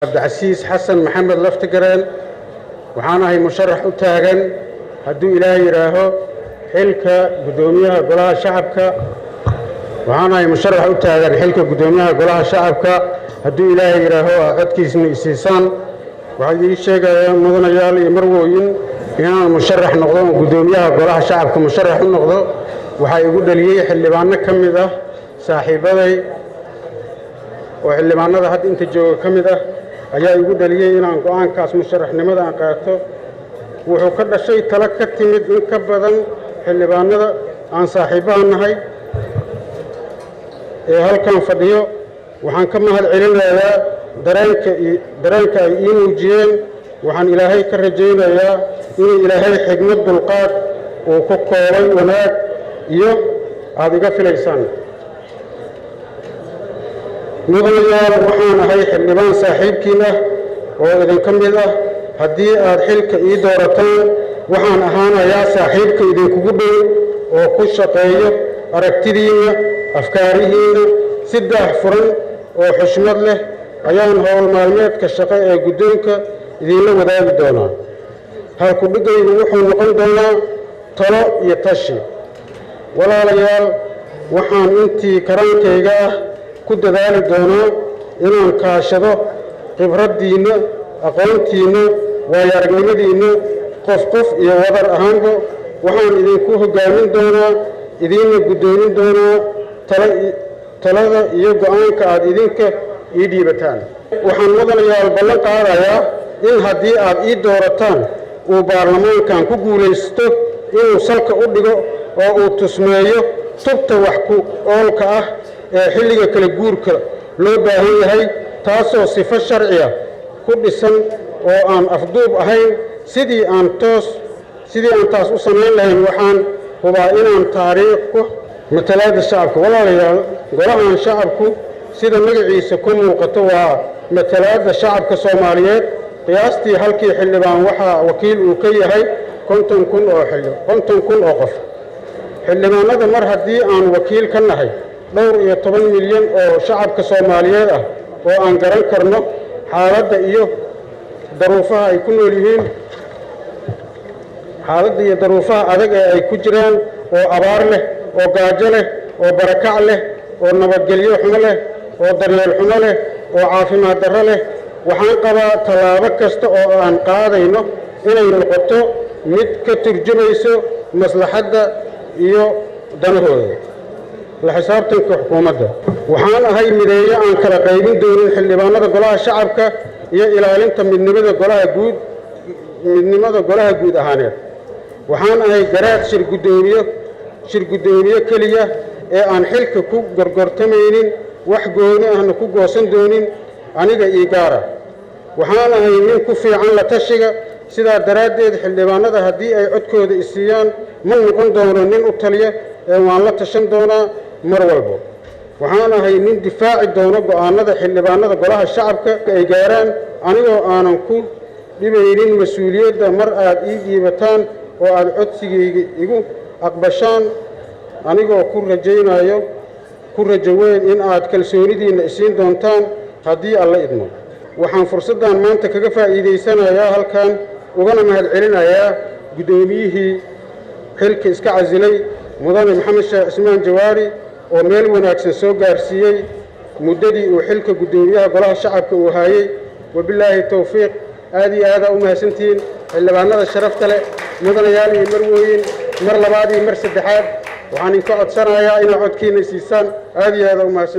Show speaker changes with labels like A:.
A: عبد العزيز حسن محمد لفتقران وحانا هي مشرح وتاغن هدو إلهي يراهو حلك قدوميها قولها شعبك وحانا هي مشرح وتاغن حلك قدوميها قولها شعبك هدو إلهي يراهو عدكيس من إسيسان وحاجي الشيء مدن يالي مروين هنا مشرح نقضو قدوميها قولها شعبك مشرح نقضو وحا يقول لي حلبانا كمده صاحبتي وحلبانا هاد انت جوga kamida ayaa igu dhaliyay inaan go'aankaas musharaxnimada aan qaato wuxuu ka dhashay tala ka timid in ka badan xillibaanada aan saaxiibaha nahay ee halkan fadhiyo waxaan ka mahad celinayaa dareenka ay ii muujiyeen waxaan ilaahay ka rajaynayaa in ilaahay xigmad dulqaad oo ku koobay wanaag iyo aad iga filaysaan mudanayaal waxaan ahay xildhibaan saaxiibkiina oo idin ka mid ah haddii aad xilka ii doorataan waxaan ahaanayaa saaxiibka idinkugu dhow oo ku shaqeeyo aragtidiinna afkaarihiinna si daahfuran oo xushmad leh ayaan howl maalmeedka shaqo ee guddoonka idinla wadaagi doonaa halkudhigaygu wuxuu noqon doonaa talo iyo tashi walaalayaal waxaan intii karaankayga ah ku dadaali doonaa inaan kaashado khibraddiinna aqoontiinna waayo aragnimadiinna qof iyo wadar ahaanba waxaan idinku hoggaamin doonaa idiinna guddoomin doonaa talada iyo go'aanka aad idinka ii dhiibataan waxaan mudanayaal ballan qaadayaa in haddii aad ii doorataan uu baarlamaankan ku guulaysto inuu salka u dhigo oo uu tusmeeyo tubta wax ku oolka ah ee xilliga kala guurka loo baahan yahay taasoo sifo sharciya ku dhisan oo aan afduub ahayn sidii aan taas u samayn lahayn waxaan hubaa inaan taariikhku matalaadda shacabka walaalayaal golahan shacabku sida magaciisa ku muuqato waa matalaadda shacabka Soomaaliyeed qiyaastii halkii xildhibaan waxaa wakiil uu ka yahay 50,000 oo qof xildhibaanada mar haddii aan wakiil ka nahay dhowr iyo 10 milyan oo shacabka Soomaaliyeed ah oo aan garan karno xaaladda iyo daruufaha ay ku nool yihiin xaaladda iyo daruufaha adag ee ay ku jiraan oo abaar leh oo gaajo leh oo barakac leh oo nabadgelyo xumo leh oo daryeel xumo leh oo caafimaad darro leh waxaan qabaa tallaabo kasta oo aan qaadayno inay noqoto mid ka turjumayso maslaxadda iyo danahooda la xisaabtanka xukuumadda waxaan ahay mideeyo aan kala qaybin doonin xildhibaanada golaha shacabka iyo ilaalinta midnimada golaha guud ahaaneed waxaan ahay garaad shir guddoomiye keliya ee aan xilka ku gorgortamaynin wax gooni ahna ku goosan doonin aniga ii gaara waxaan ahay nin ku fiican la tashiga sidaa daraaddeed xildhibaanada haddii ay codkooda isiiyaan ma noqon doono nin u taliya ee waan la tashan doonaa mar walba waxaan ahay nin difaaci doono go'aanada xildhibaanada golaha shacabka ay gaaraan anigoo aanan ku dhibaynin mas'uuliyadda mar aad ii dhiibataan oo aad codsigayga igu aqbashaan anigoo ku rajo weyn in aad kalsoonidiinna isiin doontaan haddii alla idmo waxaan fursaddan maanta kaga faa'iidaysanayaa halkan ugana mahad celinayaa guddoomiyihii xilka iska casilay mudane maxamed sheekh cismaan jawaari oo meel wanaagsan soo gaarsiiyey muddadii uu xilka guddoomiyaha golaha shacabka uu hayay wabilaahi tawfiiq aad iyo aad u mahadsantihiin xildhibaanada sharafta leh mudanayaal iyo marwooyin mar labaad iyo mar saddexaad waxaan idinka codsanayaa inaad codkiina siisaan aad iyo aad u mahadsantihiin